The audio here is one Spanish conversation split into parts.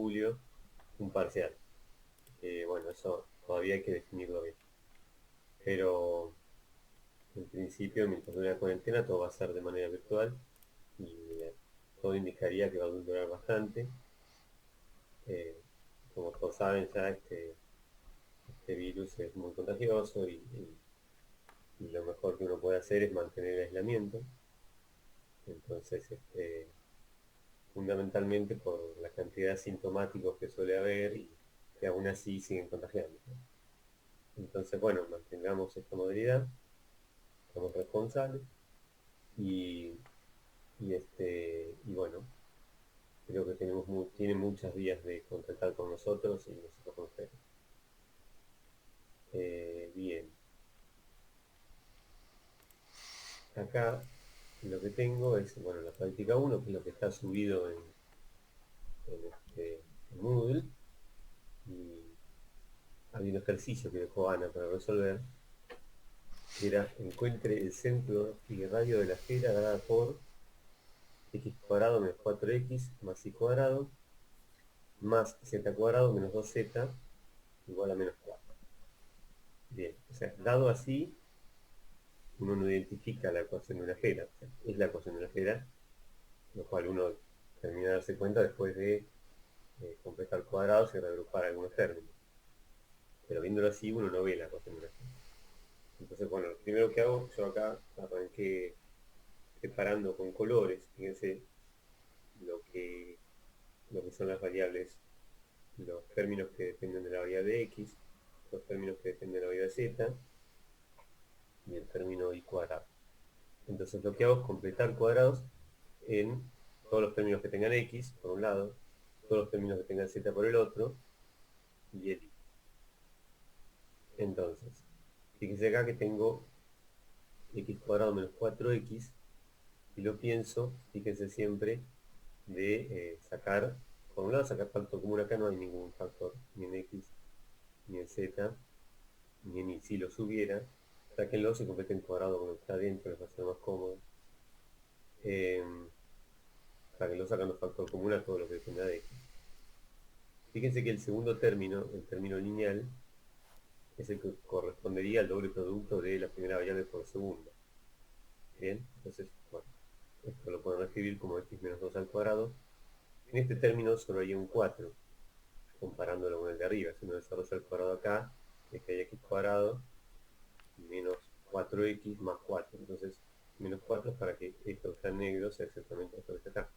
julio un parcial. Bueno, eso todavía hay que definirlo bien. Pero en principio, mientras dure la cuarentena, todo va a ser de manera virtual y todo indicaría que va a durar bastante. Eh, Como todos saben, ya este virus es muy contagioso y lo mejor que uno puede hacer es mantener el aislamiento. Entonces, fundamentalmente por la cantidad de sintomáticos que suele haber y que aún así siguen contagiando. Entonces, bueno, mantengamos esta modalidad, somos responsables y, y bueno, creo que tiene muchas vías de contactar con nosotros y nosotros con ustedes. Bien, acá lo que tengo es, bueno, la práctica uno, que es lo que está subido en Moodle, y había un ejercicio que dejó Ana para resolver, que era encuentre el centro y radio de la esfera dada por x cuadrado menos 4x más y cuadrado más z cuadrado menos 2z igual a menos 4. Bien, o sea, dado así, uno no identifica la ecuación de una esfera, o sea, es la ecuación de una esfera, lo cual uno termina de darse cuenta después de completar cuadrados y reagrupar algunos términos. Pero viéndolo así, uno no ve la ecuación de una esfera. Entonces, bueno, lo primero que hago, yo acá arranqué separando con colores, fíjense lo que, lo que son las variables, los términos que dependen de la variable x, los términos que dependen de la variable z y el término y cuadrado. Entonces lo que hago es completar cuadrados en todos los términos que tengan x por un lado, todos los términos que tengan z por el otro y el y. Entonces, fíjense acá que tengo x cuadrado menos 4x y lo pienso, fíjense siempre, de sacar, por un lado sacar factor común, acá no hay ningún factor, ni en x, ni en z, ni en y. Si los hubiera, sáquenlos y completen cuadrado cuando está adentro, les va a ser más cómodo. Para que lo sacando factor común a todo lo que dependa de x. Fíjense que el segundo término, el término lineal, es el que correspondería al doble producto de la primera variable por segundo. Bien, entonces, bueno, esto lo pueden escribir como x menos 2 al cuadrado. En este término solo hay un 4, comparándolo con el de arriba. Si uno desarrolla el cuadrado acá, es que hay x cuadrado menos 4x más 4. Entonces, menos 4 es para que esto que está en negro sea exactamente esto que está acá.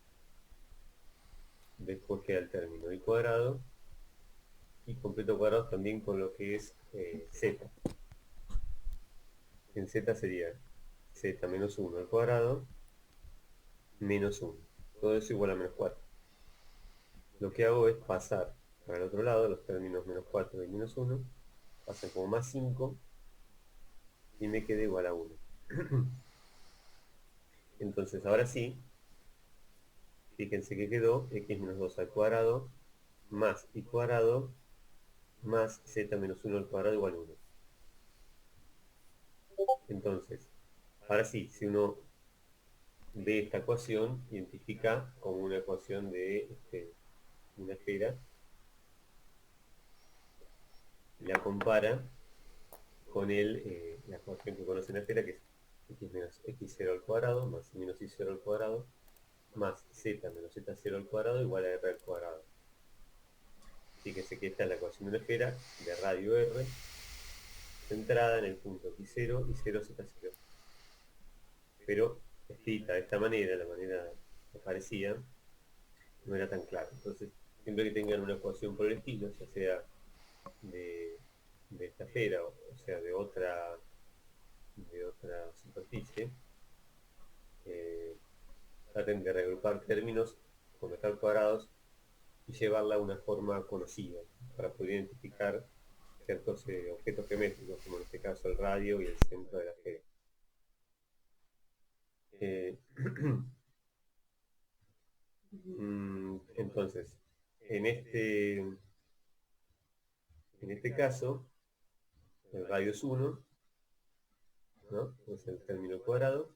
Después queda el término y cuadrado, y completo cuadrado también con lo que es z. En z sería z menos 1 al cuadrado menos 1. Todo eso igual a menos 4. Lo que hago es pasar para el otro lado los términos menos 4 y menos 1, pasan como más 5 y me queda igual a 1. Entonces ahora sí, fíjense que quedó x menos 2 al cuadrado más y cuadrado más z menos 1 al cuadrado igual a 1. Entonces, ahora sí, si uno ve esta ecuación, identifica como una ecuación de una esfera, la compara con la ecuación que conoce la esfera, que es x menos x0 al cuadrado más menos y0 al cuadrado más z menos z0 al cuadrado igual a r al cuadrado. Fíjense que esta es la ecuación de una esfera de radio r centrada en el punto x0 y 0z0. Pero escrita de esta manera, la manera que parecía, no era tan claro. Entonces, siempre que tengan una ecuación por el estilo, ya sea de, de esta esfera, o sea, de otra superficie, eh, traten de reagrupar términos, completar cuadrados y llevarla a una forma conocida para poder identificar ciertos objetos geométricos, como en este caso el radio y el centro de la esfera. Eh, entonces, en este caso, el radio es 1, ¿no? Es el término cuadrado,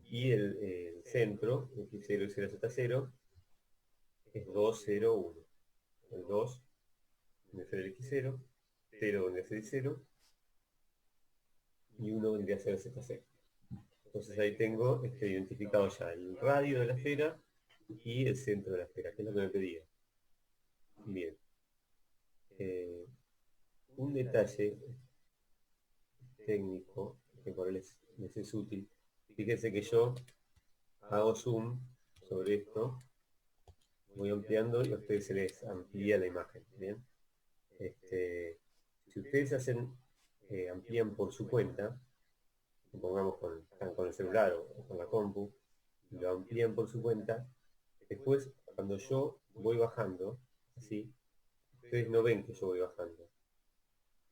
y el centro, x0 y 0z0, es 2, 0, 1. El 2 vendría a ser el X0, 0 vendría a ser el 0 y 1 vendría a ser el Z0. Entonces ahí tengo identificado ya el radio de la esfera y el centro de la esfera, que es lo que me pedía. Bien. Un detalle técnico que por él les es útil. Fíjense que yo hago zoom sobre esto, voy ampliando y a ustedes se les amplía la imagen. Bien. Si ustedes amplían por su cuenta, supongamos están con el celular o con la compu, y lo amplían por su cuenta, después cuando yo voy bajando, así, ustedes no ven que yo voy bajando,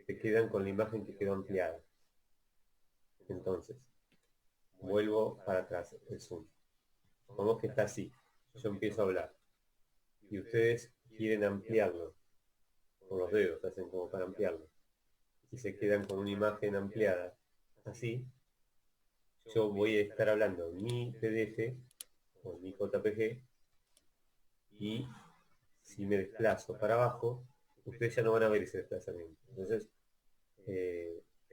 se quedan con la imagen que quedó ampliada. Entonces, vuelvo para atrás el zoom. Supongamos que está así, yo empiezo a hablar, y ustedes quieren ampliarlo, con los dedos hacen como para ampliarlo, y se quedan con una imagen ampliada, así, yo voy a estar hablando mi PDF o mi JPG y si me desplazo para abajo, ustedes ya no van a ver ese desplazamiento. Entonces,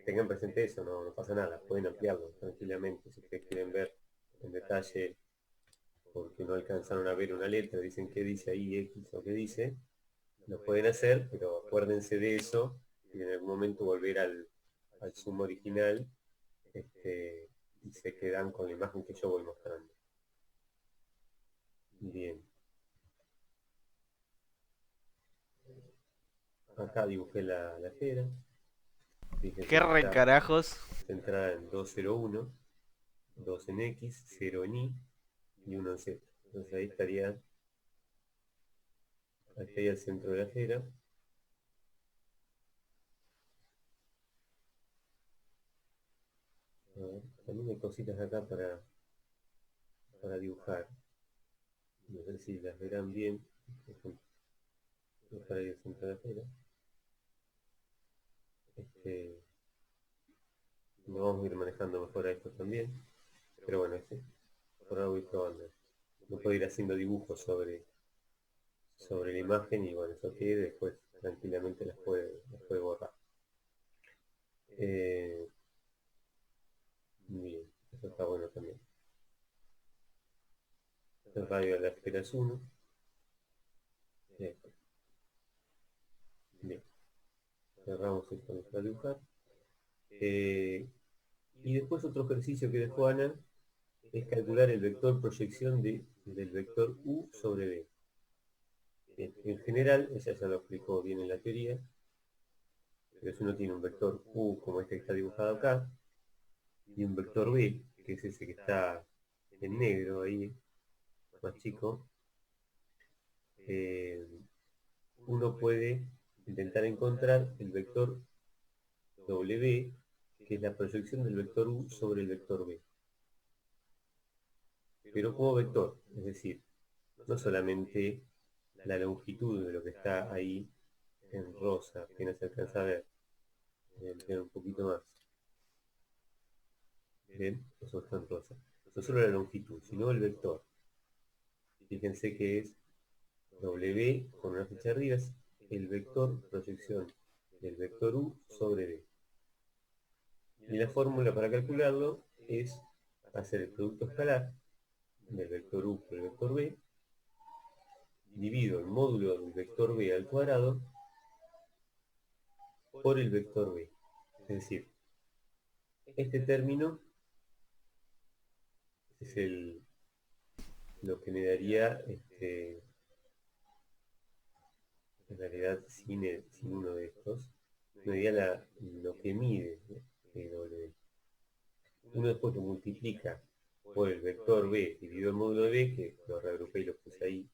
tengan presente eso, no pasa nada, pueden ampliarlo tranquilamente. Si ustedes quieren ver en detalle porque no alcanzaron a ver una letra, dicen qué dice ahí X o qué dice, lo pueden hacer, pero acuérdense de eso y en algún momento volver al zoom original y se quedan con la imagen que yo voy mostrando. Bien. Acá dibujé la esfera. ¿Qué Fíjense que re está carajos? centrada en 201, 2 en X, 0 en Y y 1 en Z. Entonces ahí estaría el centro de la esfera. A ver, también hay cositas acá para dibujar. No sé si las verán bien. Por ejemplo, dibujar ahí el centro de la esfera. Lo vamos a ir manejando mejor a esto también. Pero bueno, por ahora voy probando. No puedo ir haciendo dibujos sobre la imagen y bueno, eso que después tranquilamente las puede borrar. Eh, Bien, eso está bueno también. El radio de la esfera es 1. Bien, cerramos esto para dibujar. Y después otro ejercicio que dejó Ana es calcular el vector proyección del vector U sobre B. Bien, en general, ella ya lo explicó bien en la teoría, pero si uno tiene un vector U como este que está dibujado acá, y un vector B, que es ese que está en negro ahí, más chico, eh, uno puede intentar encontrar el vector W, que es la proyección del vector U sobre el vector B. Pero como vector, es decir, no solamente la longitud de lo que está ahí en rosa, apenas se alcanza a ver, ampliar un poquito más. Bien, eso está en rosa. No solo la longitud, sino el vector. Fíjense que es W con una flecha arriba, es el vector proyección del vector U sobre B. Y la fórmula para calcularlo es hacer el producto escalar del vector U por el vector B, divido el módulo del vector B al cuadrado por el vector B. Es decir, este término es lo que me daría, en realidad sin uno de estos, me daría lo que mide W. Uno después lo multiplica por el vector B dividido el módulo de B, que lo reagrupé y lo puse ahí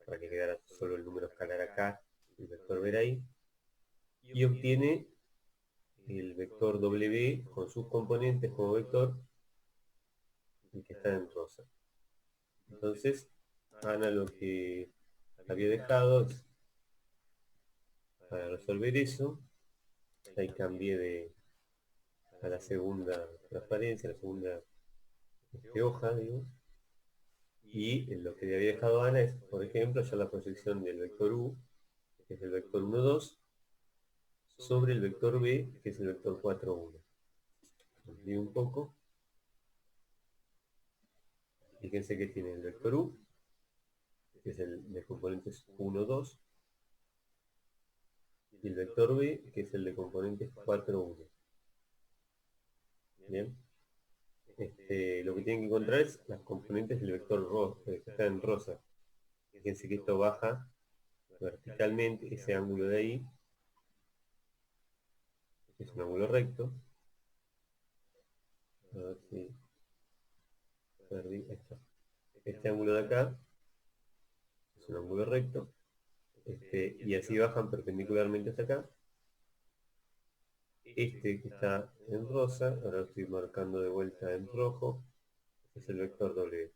para que quedara solo el número escalar acá, el vector B ahí, y obtiene el vector W con sus componentes como vector, el que está en rosa. Entonces, Ana lo que había dejado es, para resolver eso, ahí cambié a la segunda transparencia, a la segunda hoja, digo, Y lo que le había dejado Ana es, por ejemplo, ya la proyección del vector u, que es el vector 1, 2, sobre el vector b, que es el vector 4, 1. Amplío un poco. Fíjense que tiene el vector u, que es el de componentes 1, 2, y el vector b, que es el de componentes 4, 1. Bien. Lo que tienen que encontrar es las componentes del vector rosa, que está en rosa. Fíjense que esto baja verticalmente, ese ángulo de ahí, que es un ángulo recto. A ver si perdí, ahí está. Este ángulo de acá es un ángulo recto, y así bajan perpendicularmente hasta acá. Este que está en rosa, ahora lo estoy marcando de vuelta en rojo, es el vector W.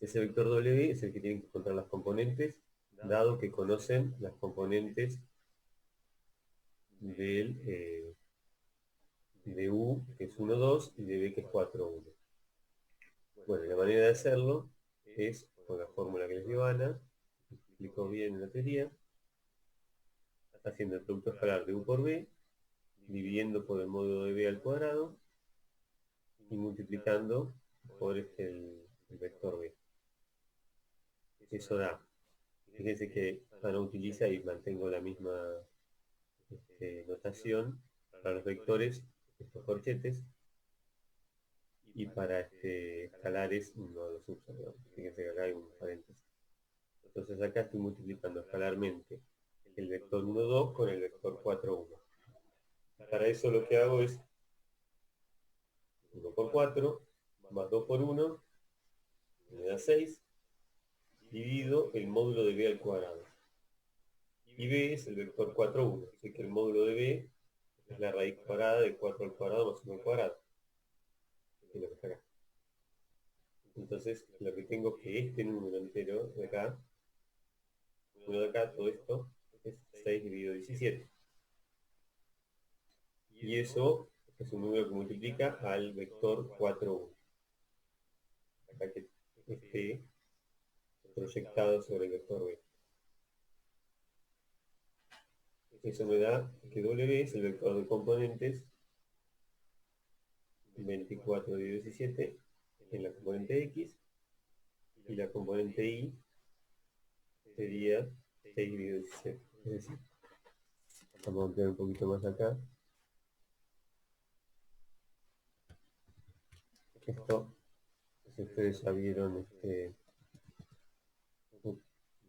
Ese vector W es el que tienen que encontrar las componentes, dado que conocen las componentes de U, que es 1, 2, y de B, que es 4, 1. Bueno, la manera de hacerlo es con la fórmula que les dio Ana, explicó bien en la teoría, haciendo el producto escalar de U por B, dividiendo por el módulo de B al cuadrado, y multiplicando por el vector B. Eso da, fíjense que Ana utiliza y mantengo la misma notación para los vectores, estos corchetes, y para escalares no los uso, ¿no? Fíjense que acá hay un paréntesis. Entonces acá estoy multiplicando escalarmente el vector 1, 2 con el vector 4, 1. Para eso lo que hago es 1 por 4 más 2 por 1 me da 6, divido el módulo de b al cuadrado. Y b es el vector 4, 1. Así que el módulo de b es la raíz cuadrada de 4 al cuadrado más 1 al cuadrado. Que es lo que está acá. Entonces lo que tengo es que este número entero de acá, uno de acá, todo esto, es 6 dividido 17. Y eso es un número que multiplica al vector 4, 1. Acá que esté proyectado sobre el vector b. Eso me da que W es el vector de componentes 24 dividido 17 en la componente X, y la componente Y sería 6 dividido 17. Es decir, vamos a ampliar un poquito más acá. Esto, si ustedes ya vieron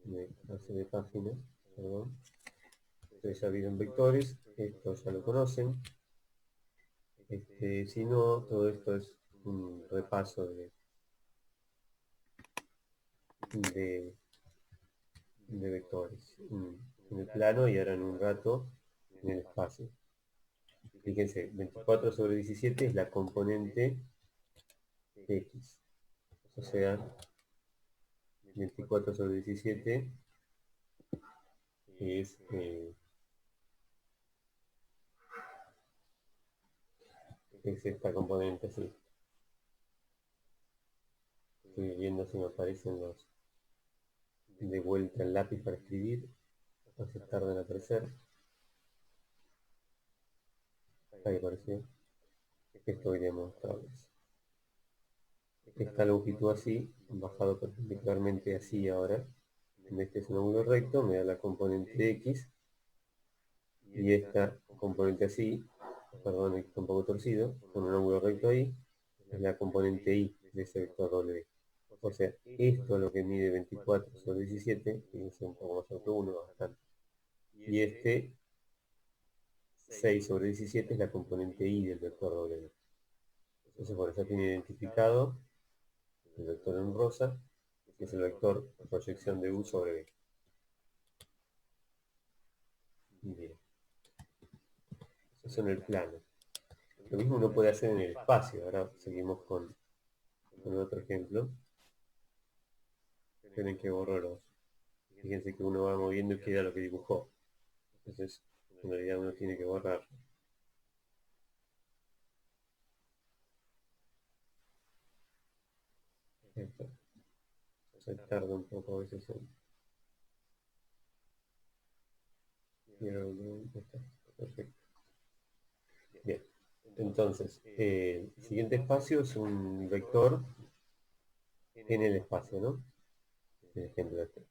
me hace de página, perdón. Ustedes ya vieron vectores, esto ya lo conocen. Si no, todo esto es un repaso de, de vectores en el plano y ahora en un rato en el espacio. Fíjense, 24 sobre 17 es la componente X. O sea, 24 sobre 17 es esta componente así. Estoy viendo si me aparecen los de vuelta el lápiz para escribir. A veces tardan en aparecer. Ahí apareció. Esto voy a mostrarles. Esta longitud así, bajado perpendicularmente así ahora. Este es un ángulo recto, me da la componente X. Y esta componente así, perdón, está un poco torcido, con un ángulo recto ahí, es la componente Y de ese vector W. O sea, esto es lo que mide 24 sobre 17, fíjense un poco más alto uno, bastante. Y 6 sobre 17 es la componente Y del vector W. Entonces, bueno, ya tiene identificado el vector en rosa, que es el vector proyección de U sobre B. Bien, eso en el plano. Lo mismo uno puede hacer en el espacio. Ahora seguimos con otro ejemplo. Tienen que borrarlos. Fíjense que uno va moviendo y queda lo que dibujó. Entonces, en realidad uno tiene que borrar. Esto. Se tarda un poco a veces está. Perfecto. Bien. Entonces, el siguiente espacio es un vector en el espacio, ¿no? El ejemplo este.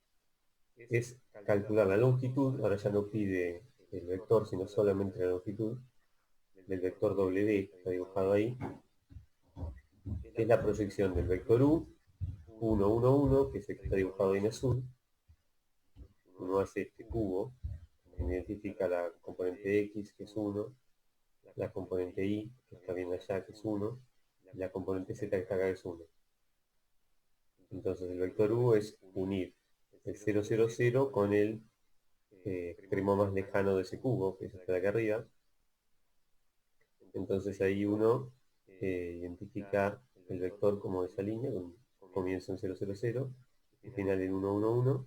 Es calcular la longitud, ahora ya no pide el vector, sino solamente la longitud del vector W que está dibujado ahí, que es la proyección del vector U, 1, 1, 1, que es el que está dibujado ahí en azul. Uno hace este cubo, identifica la componente X, que es 1, la componente Y, que está bien allá, que es 1, y la componente Z, que está acá, que es 1. Entonces el vector U es unir el 0, 0, 0 con el extremo más lejano de ese cubo, que es este de acá arriba. Entonces ahí uno identifica el vector como esa línea, con comienzo en 0, 0, 0 y final en 1, 1, 1.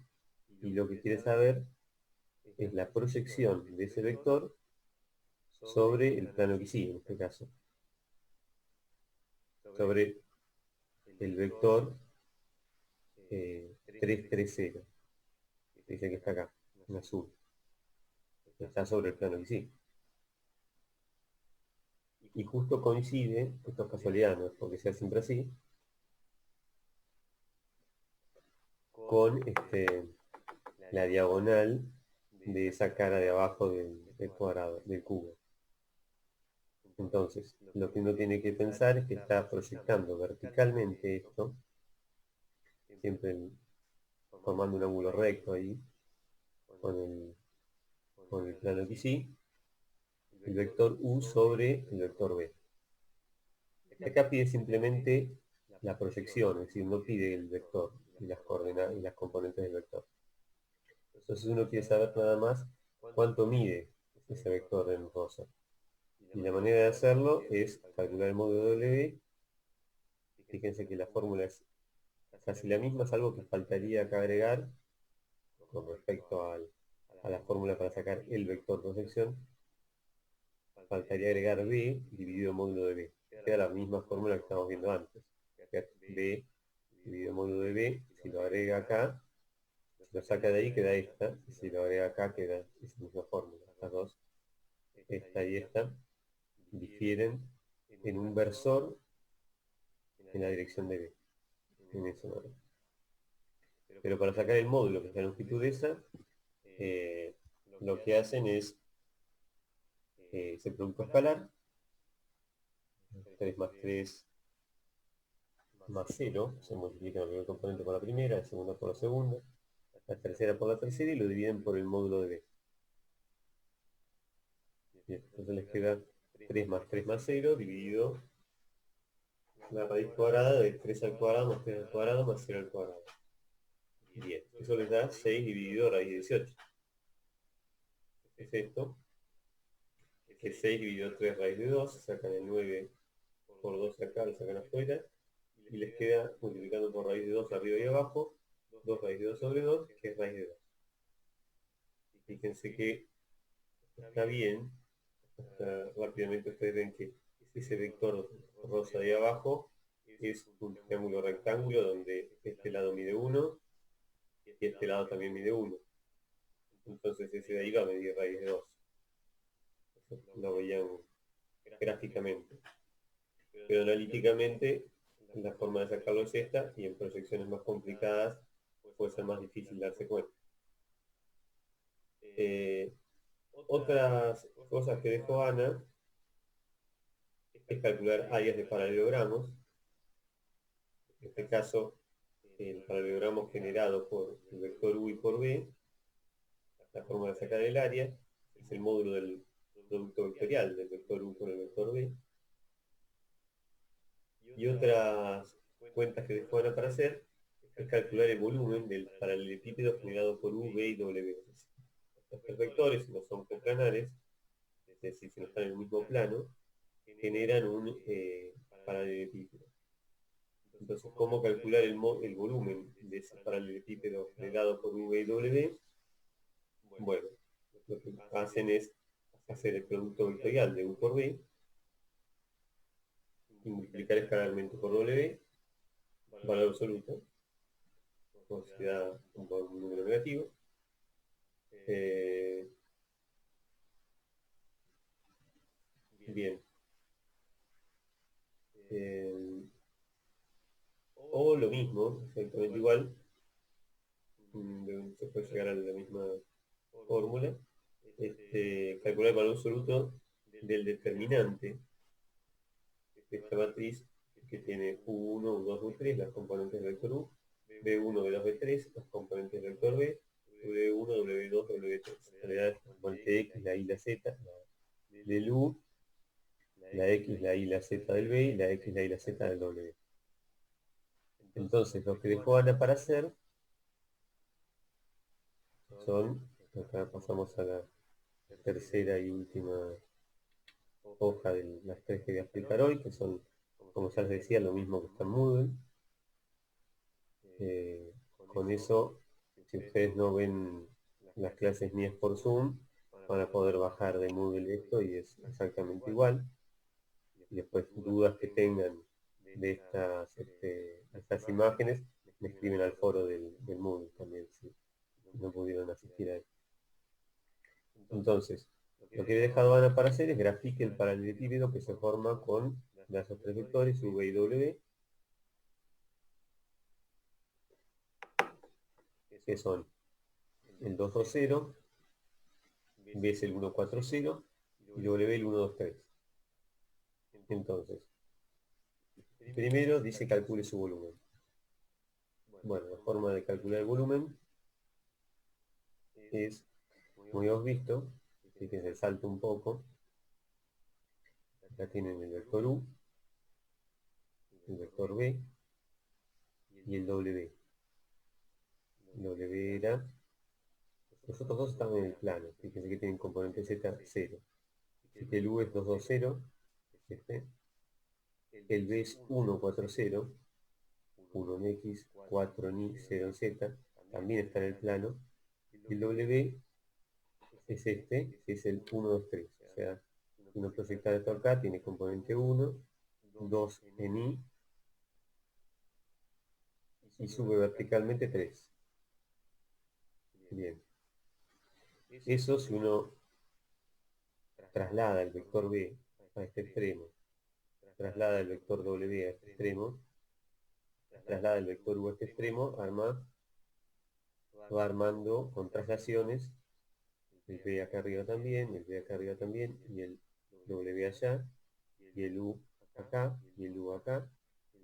Y lo que quiere saber es la proyección de ese vector sobre el plano que sigue, en este caso. Sobre el vector 3, 3, 0. Dice que está acá, en azul. Está sobre el plano que sigue. Y justo coincide, esto es casualidad, no es porque sea siempre así, con la diagonal de esa cara de abajo del cuadrado, del cubo. Entonces, lo que uno tiene que pensar es que está proyectando verticalmente esto, siempre formando un ángulo recto ahí, con el plano que sí, el vector U sobre el vector B. Acá pide simplemente la proyección, es decir, no pide el vector y las coordenadas y las componentes del vector. Entonces uno quiere saber nada más cuánto mide ese vector en rosa. Y la manera de hacerlo es calcular el módulo W. Fíjense que la fórmula es casi la misma, salvo que faltaría acá agregar, con respecto a la fórmula para sacar el vector proyección, faltaría agregar B dividido el módulo de B. Queda la misma fórmula que estamos viendo antes. B dividido el módulo de B, si lo agrega acá, si lo saca de ahí queda esta, y si lo agrega acá queda esa misma fórmula. Estas dos, esta y esta, difieren en un versor en la dirección de B, en ese orden. Pero para sacar el módulo, que es la longitud esa, lo que hacen es ese producto escalar, 3 más 3 más 0, se multiplica el primer componente por la primera, la segunda por la segunda, la tercera por la tercera y lo dividen por el módulo de B. Bien, entonces les queda 3 más 3 más 0 dividido la raíz cuadrada de 3 al cuadrado más 3 al cuadrado más 0 al cuadrado. Bien, eso les da 6 dividido raíz de 18. Es esto, que 6 dividido 3 raíz de 2, sacan el 9 por 2 acá, lo sacan afuera, y les queda multiplicando por raíz de 2 arriba y abajo, 2 raíz de 2 sobre 2, que es raíz de 2. Fíjense que está bien, rápidamente ustedes ven que ese vector rosa de abajo es un triángulo rectángulo donde este lado mide 1 y este lado también mide 1. Entonces ese de ahí va a medir raíz de 2. Eso lo veían gráficamente. Pero analíticamente la forma de sacarlo es esta, y en proyecciones más complicadas puede ser más difícil darse cuenta. Otras cosas que dejó Ana es calcular áreas de paralelogramos. En este caso, el paralelogramo generado por el vector U y por B, la forma de sacar el área es el módulo del producto vectorial del vector U con el vector B. Y otras cuentas que dejó Ana para hacer es calcular el volumen del paralelepípedo generado por U, B y W. Estos tres vectores, si no son coplanares, es decir, si no están en el mismo plano, generan un paralelepípedo. Entonces, ¿cómo calcular el volumen de ese paralelepípedo generado por V y W? Bueno, lo que hacen es hacer el producto vectorial de U por B y multiplicar escalarmente por W, valor absoluto, o se da por un número negativo. Bien. O lo mismo, exactamente igual, se puede llegar a la misma fórmula, calcular el valor absoluto del determinante de esta matriz que tiene U1, U2, U3, las componentes del vector U, B1, B2, B3, las componentes del vector B, W1, W2, W3. En realidad, la componente X, la Y, la Z, del U, la X, la Y, la Z del B y la X, la Y, la Z del W. Entonces, lo que dejó Ana para hacer son, acá pasamos a la tercera y última hoja de las tres que voy a explicar hoy, que son, como ya les decía, lo mismo que está en Moodle. Con eso, si ustedes no ven las clases mías por Zoom, van a poder bajar de Moodle esto y es exactamente igual. Y después dudas que tengan de estas imágenes, me escriben al foro del Moodle también, si no pudieron asistir a él. Entonces, lo que he dejado Ana para hacer es grafique el paralelepípedo que se forma con esos tres vectores, V y W, que son el 2, 2, 0, B es el 1, 4, 0 y W el 1, 2, 3. Entonces, primero dice calcule su volumen. Bueno, la forma de calcular el volumen es, como hemos visto, fíjense, salto un poco. Acá tienen el vector U, el vector B y el W. El W era... Los otros dos están en el plano. Fíjense que tienen componente Z 0. Así que el U es 2, 2, 0. El B es 1, 4, 0. 1 en X, 4 en Y, 0 en Z. También está en el plano. Y el W es que es el 1, 2, 3. O sea, si uno proyecta esto acá, tiene componente 1, 2 en Y y sube verticalmente 3. Bien. Eso si uno traslada el vector B a este extremo, traslada el vector W a este extremo, traslada el vector U a este extremo, va armando con traslaciones, el B acá arriba también, el B acá arriba también, y el W allá, y el U acá, y el U acá,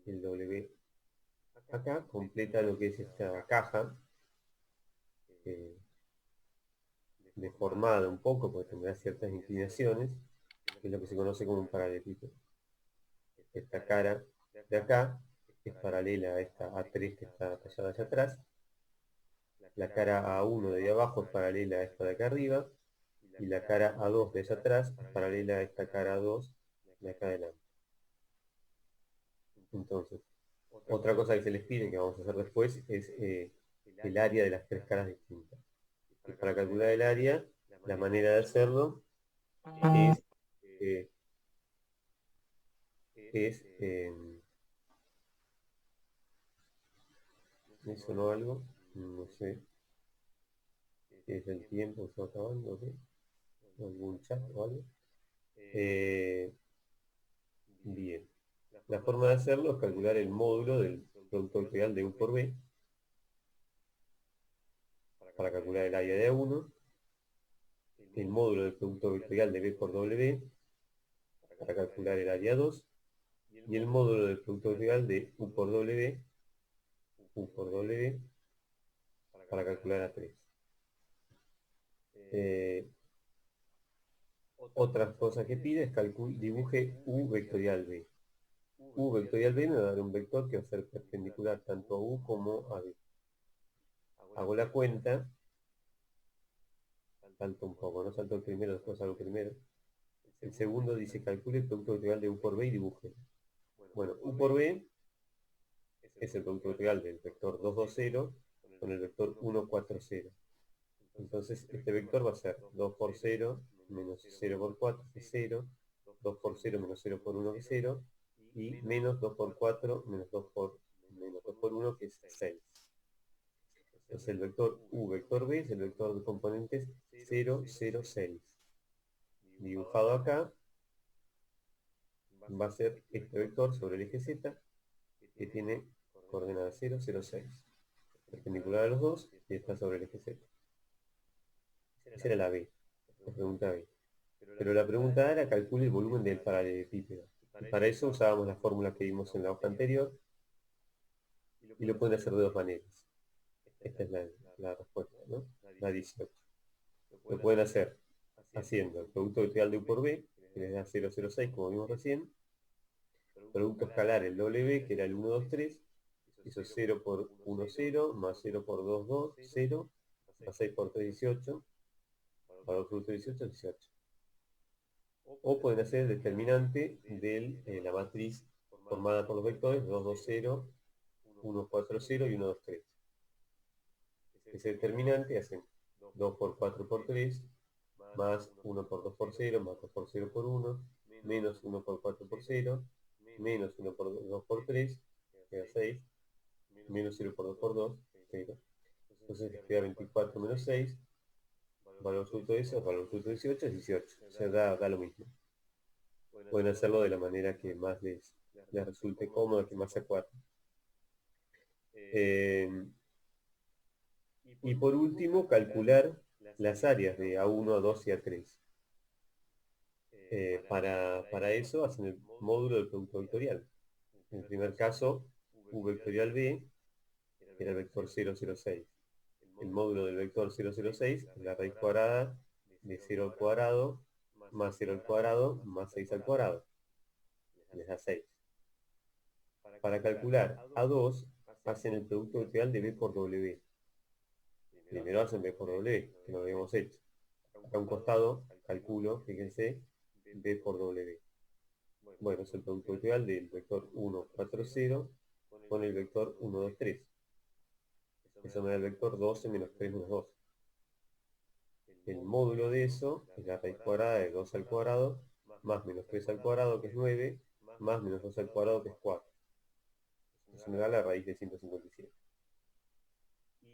y el W acá, completa lo que es esta caja, eh, deformada un poco, porque tendrá ciertas inclinaciones, que es lo que se conoce como un paralelepípedo. Esta cara de acá es paralela a esta A3 que está tallada allá atrás. La cara A1 de ahí abajo es paralela a esta de acá arriba. Y la cara A2 de allá atrás es paralela a esta cara A2 de acá adelante. Entonces, otra cosa que se les pide, que vamos a hacer después, es el área de las tres caras distintas. Y para calcular el área, la manera de hacerlo es, eh, es ¿me sonó algo? No sé. ¿Qué es el tiempo? ¿Se está acabando? ¿Qué? ¿Algún chat o algo? Bien. La forma de hacerlo es calcular el módulo del producto vectorial de U por B para calcular el área de A1, el módulo del producto vectorial de B por W para calcular el área 2 y el módulo del producto vectorial de U por W, U por W para calcular A3. Otra cosa que pide es dibuje U vectorial B. U vectorial B me va a dar un vector que va a ser perpendicular tanto a U como a B. Hago la cuenta, salto un poco, no salto el primero, después hago el primero. El segundo dice calcule el producto vectorial de U por B y dibuje. Bueno, U por B es el producto vectorial del vector 2, 2, 0 con el vector 1, 4, 0. Entonces este vector va a ser 2 por 0 menos 0 por 4, que es 0, 2 por 0 menos 0 por 1, que es 0, y menos 2 por 4 menos 2 por 1, que es 6. Entonces el vector u vector b es el vector de componentes 0, 0, 6. Dibujado acá va a ser este vector sobre el eje z que tiene coordenadas 0, 0, 6. Perpendicular a los dos y está sobre el eje z. Esa era la B, la pregunta B. Pero la pregunta A era calcule el volumen del paralelepípedo. Y para eso usábamos la fórmula que vimos en la hoja anterior y lo pueden hacer de dos maneras. Esta es la respuesta, ¿no? La 18. Lo pueden hacer haciendo el producto vectorial de U por B, que les da 0,06 como vimos recién, producto escalar el W, que era el 1, 2, 3, hizo 0 por 1, 0, más 0 por 2, 2, 0, más 6 por 3, 18, para el producto 18, 18. O pueden hacer el determinante de la matriz formada por los vectores 2, 2, 0, 1, 4, 0 y 1, 2, 3. Ese determinante hacen 2 por 4 por 3, más 1 por 2 por 0, más 2 por 0 por 1, menos 1 por 4 por 0, menos 1 por 2 por 3, queda 6, menos 0 por 2 por 2, 0. Entonces queda 24 menos 6, valor absoluto de eso, valor absoluto de 18 es 18. O sea, da lo mismo. Pueden hacerlo de la manera que más les resulte cómoda, que más se acuerden. Y por último, calcular las áreas de A1, A2 y A3. Para eso hacen el módulo del producto vectorial. En el primer caso, U vectorial B era el vector 006. El módulo del vector 006 es la raíz cuadrada de 0 al cuadrado más 0 al cuadrado más 6 al cuadrado. Les da 6. Para calcular A2 hacen el producto vectorial de B por W. Primero hacen B por W, que no lo habíamos hecho. Acá a un costado, calculo, fíjense, B por W. Bueno, es el producto vectorial del vector 1, 4, 0 con el vector 1, 2, 3. Eso me da el vector 12 menos 3 menos 2. El módulo de eso es la raíz cuadrada de 2 al cuadrado, más menos 3 al cuadrado, que es 9, más menos 2 al cuadrado, que es 4. Eso me da la raíz de 157.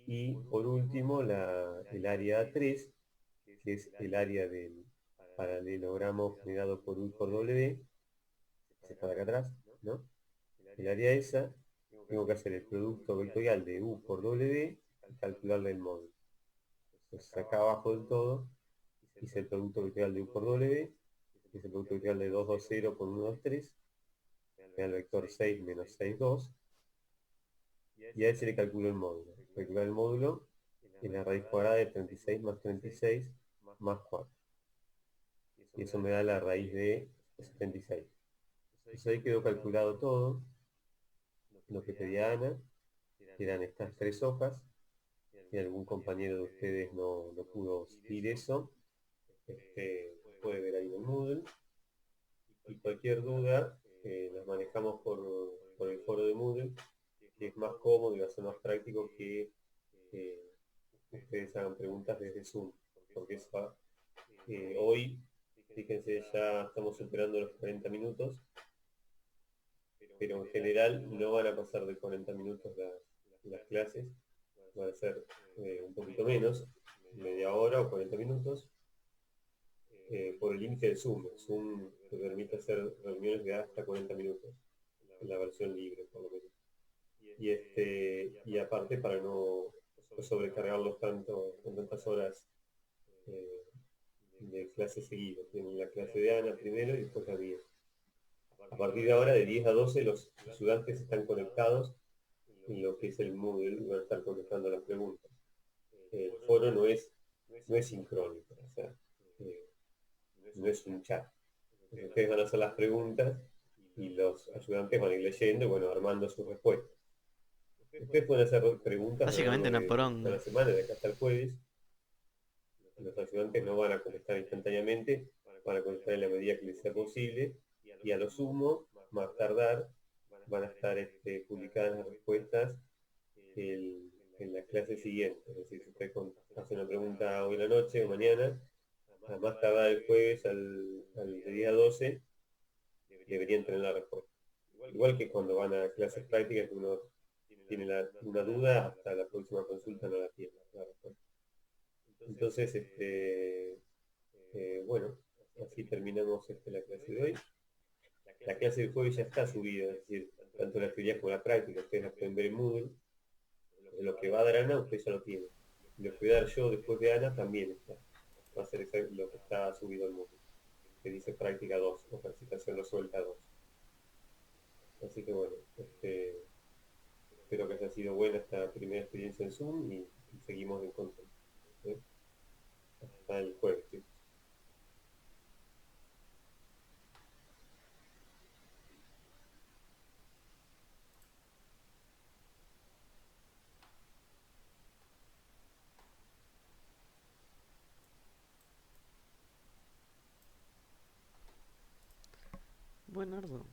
Y por último, el área A3, que es el área del paralelogramo generado por U por W, que está de acá atrás, ¿no? El área esa, tengo que hacer el producto vectorial de U por W y calcularle el módulo. Entonces acá abajo del todo hice el producto vectorial de U por W, hice el producto vectorial de 2, 2, 0 por 1, 2, 3, me da el vector 6 menos 6, 2, y a ese le calculo el módulo. Calcular el módulo es la raíz cuadrada de 36 más 36 más 4. Y eso me da la raíz de 76. Entonces ahí quedó calculado todo lo que pedía Ana, que eran estas tres hojas. Si algún compañero de ustedes no pudo seguir eso, puede ver ahí en el Moodle. Y cualquier duda, las manejamos por el foro de Moodle, que es más cómodo y va a ser más práctico que ustedes hagan preguntas desde Zoom. Porque hoy, fíjense, ya estamos superando los 40 minutos, pero en general no van a pasar de 40 minutos las clases, van a ser un poquito menos, media hora o 40 minutos, por el límite de Zoom. Zoom te permite hacer reuniones de hasta 40 minutos, en la versión libre por lo menos. Y aparte para no sobrecargarlos tanto, con tantas horas eh, de clase seguida. Tienen la clase de Ana primero y después la mía. A partir de ahora, de 10 a 12, los ayudantes están conectados en lo que es el Moodle y van a estar contestando las preguntas. El foro no es sincrónico, o sea, no es un chat. Entonces, ustedes van a hacer las preguntas y los ayudantes van a ir leyendo y bueno, armando sus respuestas. Ustedes pueden hacer preguntas a lo largo Básicamente una de toda poronga. la semana, de acá hasta el jueves. Los ayudantes no van a contestar instantáneamente, van a contestar en la medida que les sea posible y a lo sumo, más tardar, van a estar publicadas las respuestas en la clase siguiente. Es decir, si usted hace una pregunta hoy en la noche o mañana, a más tardar el jueves al día 12, deberían tener la respuesta. Igual que cuando van a clases prácticas, que uno tiene una duda, hasta la próxima consulta no la tiene la respuesta. Entonces, bueno, así terminamos la clase de hoy. La clase del jueves ya está subida, es decir, tanto la teoría como la práctica, ustedes la pueden ver en Moodle. Lo que va a dar Ana, usted ya lo tiene. Lo que voy a dar yo después de Ana también está. Va a ser lo que está subido al Moodle, que dice práctica 2 o ejercitación resuelta 2. Así que bueno, espero que haya sido buena esta primera experiencia en Zoom y seguimos en contacto. ¿Eh? Hasta el jueves, chicos. Buenardo.